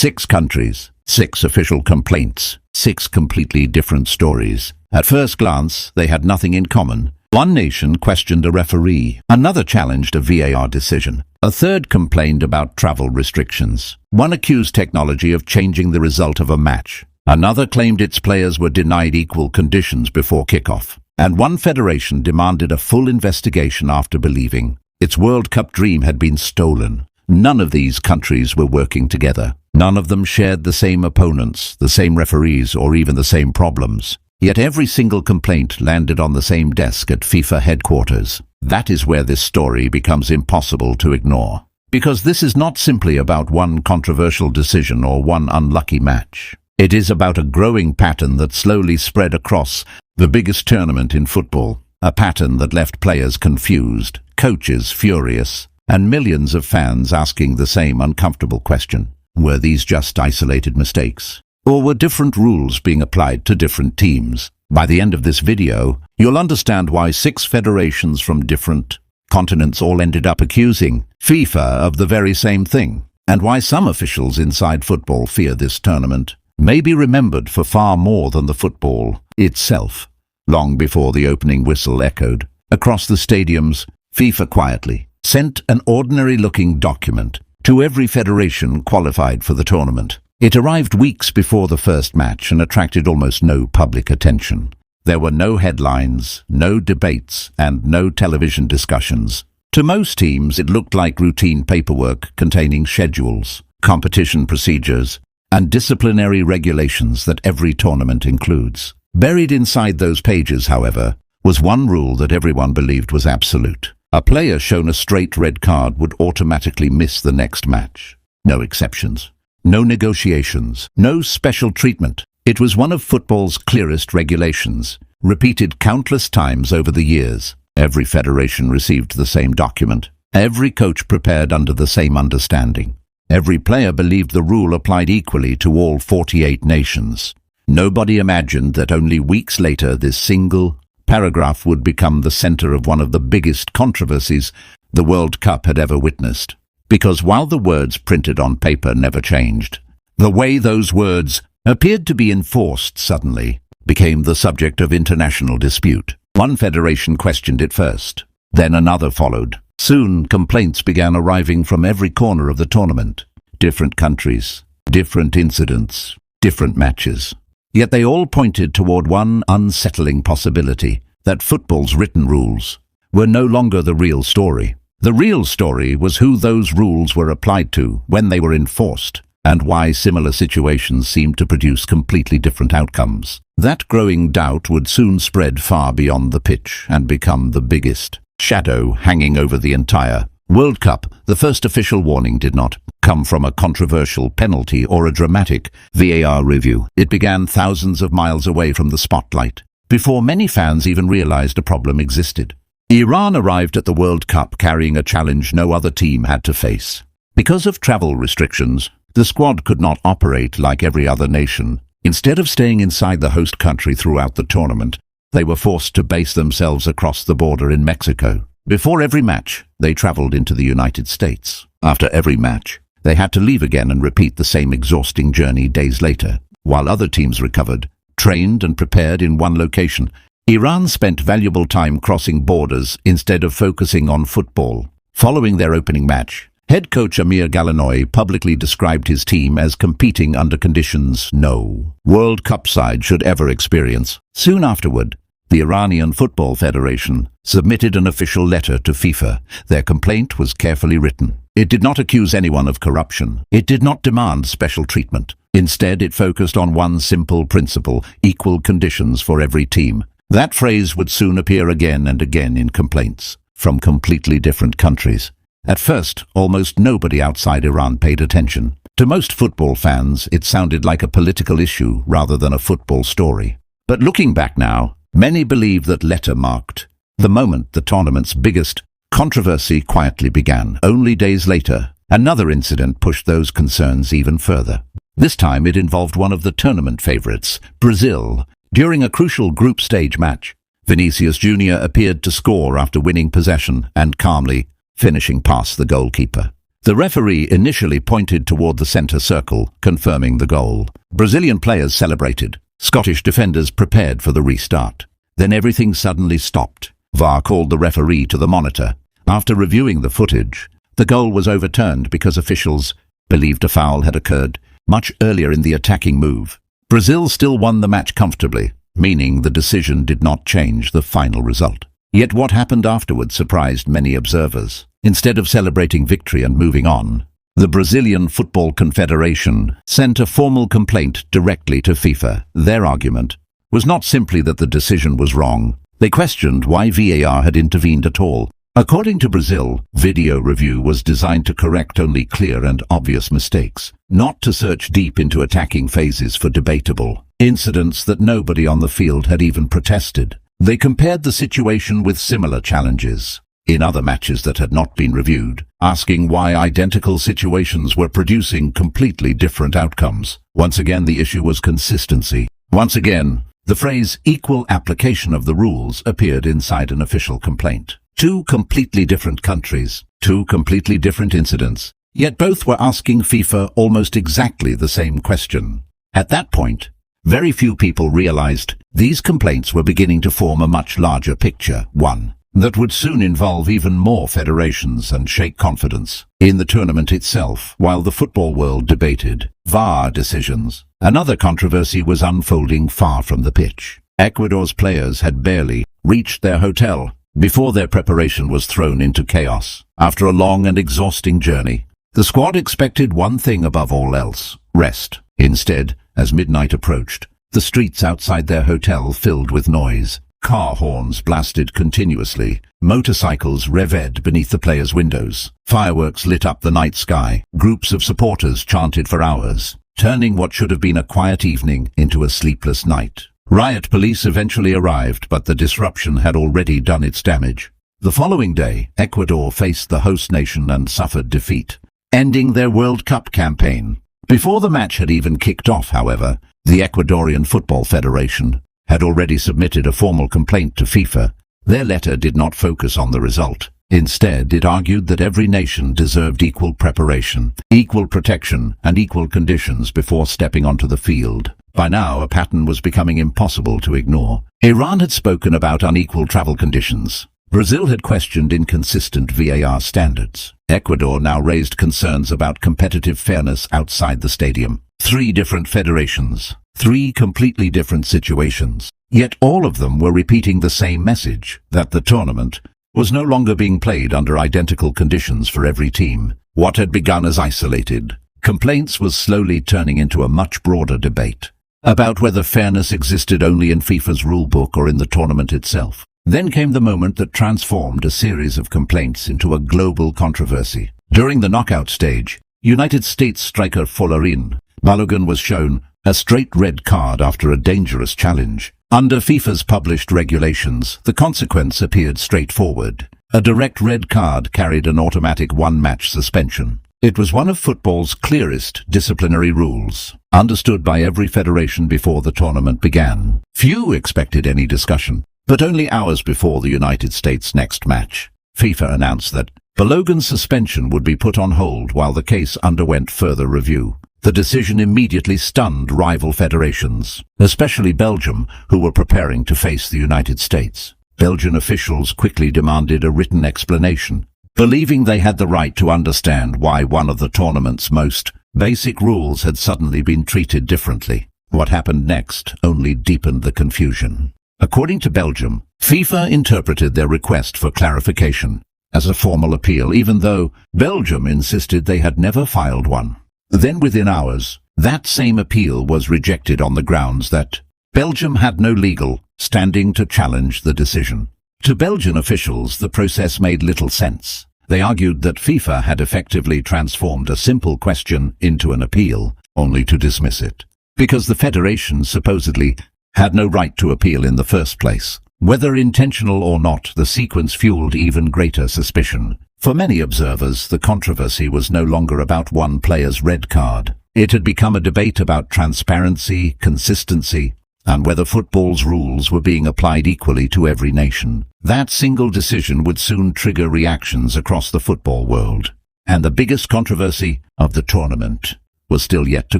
6 countries, 6 official complaints, 6 completely different stories. At first glance, they had nothing in common. One nation questioned a referee, another challenged a VAR decision, a third complained about travel restrictions. One accused technology of changing the result of a match. Another claimed its players were denied equal conditions before kickoff. And one federation demanded a full investigation after believing its World Cup dream had been stolen. None of these countries were working together. None of them shared the same opponents, the same referees, or even the same problems. Yet every single complaint landed on the same desk at FIFA headquarters. That is where this story becomes impossible to ignore. Because this is not simply about one controversial decision or one unlucky match. It is about a growing pattern that slowly spread across the biggest tournament in football. A pattern that left players confused, coaches furious, and millions of fans asking the same uncomfortable question. Were these just isolated mistakes? Or were different rules being applied to different teams? By the end of this video, you'll understand why 6 federations from different continents all ended up accusing FIFA of the very same thing, and why some officials inside football fear this tournament may be remembered for far more than the football itself. Long before the opening whistle echoed across the stadiums, FIFA quietly sent an ordinary-looking document to every federation qualified for the tournament. It arrived weeks before the first match and attracted almost no public attention. There were no headlines, no debates, and no television discussions. To most teams, it looked like routine paperwork containing schedules, competition procedures, and disciplinary regulations that every tournament includes. Buried inside those pages, however, was one rule that everyone believed was absolute. A player shown a straight red card would automatically miss the next match. No exceptions. No negotiations. No special treatment. It was one of football's clearest regulations, repeated countless times over the years. Every federation received the same document. Every coach prepared under the same understanding. Every player believed the rule applied equally to all 48 nations. Nobody imagined that only weeks later this single paragraph would become the center of one of the biggest controversies the World Cup had ever witnessed. Because while the words printed on paper never changed, the way those words appeared to be enforced suddenly became the subject of international dispute. One federation questioned it first, then another followed. Soon, complaints began arriving from every corner of the tournament. Different countries, different incidents, different matches. Yet they all pointed toward one unsettling possibility, that football's written rules were no longer the real story. The real story was who those rules were applied to, when they were enforced, and why similar situations seemed to produce completely different outcomes. That growing doubt would soon spread far beyond the pitch and become the biggest shadow hanging over the entire World Cup. The first official warning did not come from a controversial penalty or a dramatic VAR review. It began thousands of miles away from the spotlight, before many fans even realized a problem existed. Iran arrived at the World Cup carrying a challenge no other team had to face. Because of travel restrictions, the squad could not operate like every other nation. Instead of staying inside the host country throughout the tournament, they were forced to base themselves across the border in Mexico. Before every match, they traveled into the United States. After every match, they had to leave again and repeat the same exhausting journey days later. While other teams recovered, trained and prepared in one location, Iran spent valuable time crossing borders instead of focusing on football. Following their opening match, head coach Amir Galanoy publicly described his team as competing under conditions no World Cup side should ever experience. Soon afterward, the Iranian Football Federation submitted an official letter to FIFA. Their complaint was carefully written. It did not accuse anyone of corruption. It did not demand special treatment. Instead, it focused on one simple principle: equal conditions for every team. That phrase would soon appear again and again in complaints from completely different countries. At first, almost nobody outside Iran paid attention. To most football fans, it sounded like a political issue rather than a football story. But looking back now, many believe that letter marked the moment the tournament's biggest controversy quietly began. Only days later, another incident pushed those concerns even further. This time it involved one of the tournament favorites, Brazil. During a crucial group stage match, Vinicius Jr. appeared to score after winning possession and calmly finishing past the goalkeeper. The referee initially pointed toward the center circle, confirming the goal. Brazilian players celebrated. Scottish defenders prepared for the restart. Then everything suddenly stopped. VAR called the referee to the monitor. After reviewing the footage, the goal was overturned because officials believed a foul had occurred much earlier in the attacking move. Brazil still won the match comfortably, meaning the decision did not change the final result. Yet what happened afterwards surprised many observers. Instead of celebrating victory and moving on, the Brazilian Football Confederation sent a formal complaint directly to FIFA. Their argument was not simply that the decision was wrong. They questioned why VAR had intervened at all. According to Brazil, video review was designed to correct only clear and obvious mistakes, not to search deep into attacking phases for debatable incidents that nobody on the field had even protested. They compared the situation with similar challenges in other matches that had not been reviewed, asking why identical situations were producing completely different outcomes. Once again, the issue was consistency. Once again, the phrase equal application of the rules appeared inside an official complaint. Two completely different countries, two completely different incidents, yet both were asking FIFA almost exactly the same question. At that point, very few people realized these complaints were beginning to form a much larger picture, one that would soon involve even more federations and shake confidence in the tournament itself. While the football world debated VAR decisions, another controversy was unfolding far from the pitch. Ecuador's players had barely reached their hotel before their preparation was thrown into chaos. After a long and exhausting journey, the squad expected one thing above all else: rest. Instead, as midnight approached, the streets outside their hotel filled with noise. Car horns blasted continuously, motorcycles revered beneath the players' windows, fireworks lit up the night sky, groups of supporters chanted for hours, turning what should have been a quiet evening into a sleepless night. Riot police eventually arrived, but the disruption had already done its damage. The following day, Ecuador faced the host nation and suffered defeat, ending their World Cup campaign. Before the match had even kicked off, however, the Ecuadorian Football Federation had already submitted a formal complaint to FIFA. Their letter did not focus on the result. Instead, it argued that every nation deserved equal preparation, equal protection, and equal conditions before stepping onto the field. By now, a pattern was becoming impossible to ignore. Iran had spoken about unequal travel conditions. Brazil had questioned inconsistent VAR standards. Ecuador now raised concerns about competitive fairness outside the stadium. Three different federations, three completely different situations. Yet all of them were repeating the same message, that the tournament was no longer being played under identical conditions for every team. What had begun as isolated complaints was slowly turning into a much broader debate about whether fairness existed only in FIFA's rulebook or in the tournament itself. Then came the moment that transformed a series of complaints into a global controversy. During the knockout stage, United States striker Folarin Balogun was shown a straight red card after a dangerous challenge. Under FIFA's published regulations, the consequence appeared straightforward. A direct red card carried an automatic one-match suspension. It was one of football's clearest disciplinary rules, understood by every federation before the tournament began. Few expected any discussion, but only hours before the United States' next match, FIFA announced that Balogun's suspension would be put on hold while the case underwent further review. The decision immediately stunned rival federations, especially Belgium, who were preparing to face the United States. Belgian officials quickly demanded a written explanation, believing they had the right to understand why one of the tournament's most basic rules had suddenly been treated differently. What happened next only deepened the confusion. According to Belgium, FIFA interpreted their request for clarification as a formal appeal, even though Belgium insisted they had never filed one. Then within hours, that same appeal was rejected on the grounds that Belgium had no legal standing to challenge the decision. To Belgian officials, the process made little sense. They argued that FIFA had effectively transformed a simple question into an appeal, only to dismiss it, because the federation supposedly had no right to appeal in the first place. Whether intentional or not, the sequence fueled even greater suspicion. For many observers, the controversy was no longer about one player's red card. It had become a debate about transparency, consistency, and whether football's rules were being applied equally to every nation. That single decision would soon trigger reactions across the football world. And the biggest controversy of the tournament was still yet to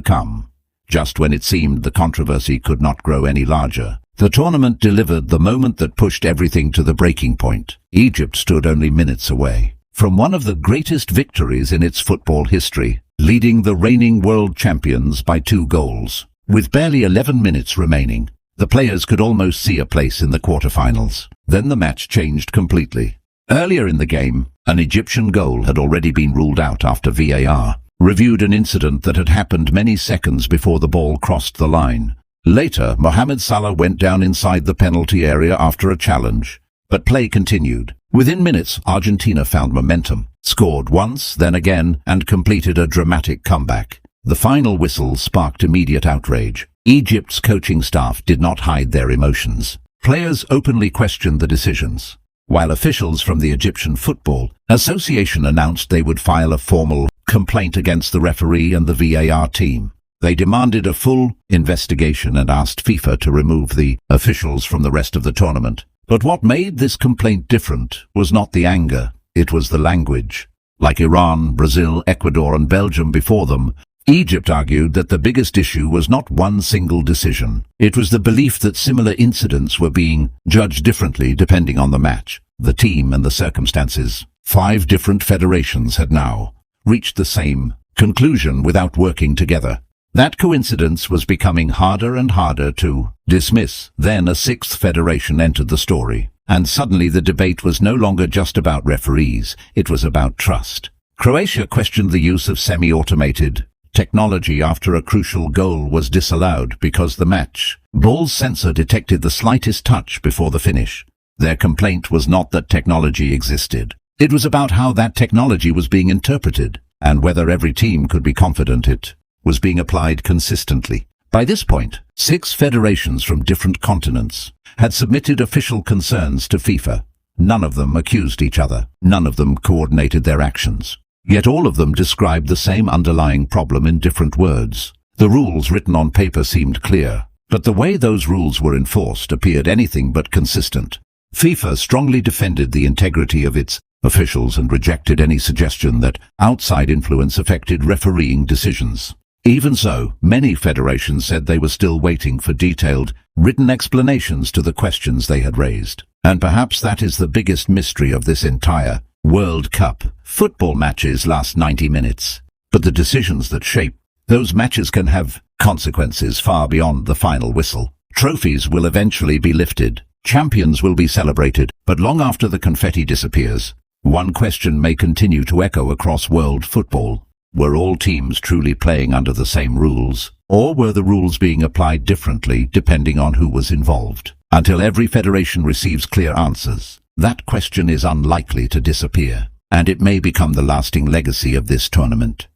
come. Just when it seemed the controversy could not grow any larger, the tournament delivered the moment that pushed everything to the breaking point. Egypt stood only minutes away from one of the greatest victories in its football history, leading the reigning world champions by 2 goals. With barely 11 minutes remaining, the players could almost see a place in the quarterfinals. Then the match changed completely. Earlier in the game, an Egyptian goal had already been ruled out after VAR reviewed an incident that had happened many seconds before the ball crossed the line. Later, Mohamed Salah went down inside the penalty area after a challenge, but play continued. Within minutes, Argentina found momentum, scored once, then again, and completed a dramatic comeback. The final whistle sparked immediate outrage. Egypt's coaching staff did not hide their emotions. Players openly questioned the decisions, while officials from the Egyptian Football Association announced they would file a formal complaint against the referee and the VAR team. They demanded a full investigation and asked FIFA to remove the officials from the rest of the tournament. But what made this complaint different was not the anger, it was the language. Like Iran, Brazil, Ecuador and Belgium before them, Egypt argued that the biggest issue was not one single decision. It was the belief that similar incidents were being judged differently depending on the match, the team and the circumstances. 5 different federations had now reached the same conclusion without working together. That coincidence was becoming harder and harder to dismiss. Then a 6th federation entered the story, and suddenly the debate was no longer just about referees, it was about trust. Croatia questioned the use of semi-automated technology after a crucial goal was disallowed because the match ball's sensor detected the slightest touch before the finish. Their complaint was not that technology existed. It was about how that technology was being interpreted, and whether every team could be confident it was being applied consistently. By this point, 6 federations from different continents had submitted official concerns to FIFA. None of them accused each other. None of them coordinated their actions. Yet all of them described the same underlying problem in different words. The rules written on paper seemed clear, but the way those rules were enforced appeared anything but consistent. FIFA strongly defended the integrity of its officials and rejected any suggestion that outside influence affected refereeing decisions. Even so, many federations said they were still waiting for detailed, written explanations to the questions they had raised. And perhaps that is the biggest mystery of this entire World Cup. Football matches last 90 minutes, but the decisions that shape those matches can have consequences far beyond the final whistle. Trophies will eventually be lifted. Champions will be celebrated, but long after the confetti disappears, one question may continue to echo across world football. Were all teams truly playing under the same rules, or were the rules being applied differently depending on who was involved? Until every federation receives clear answers, that question is unlikely to disappear, and it may become the lasting legacy of this tournament.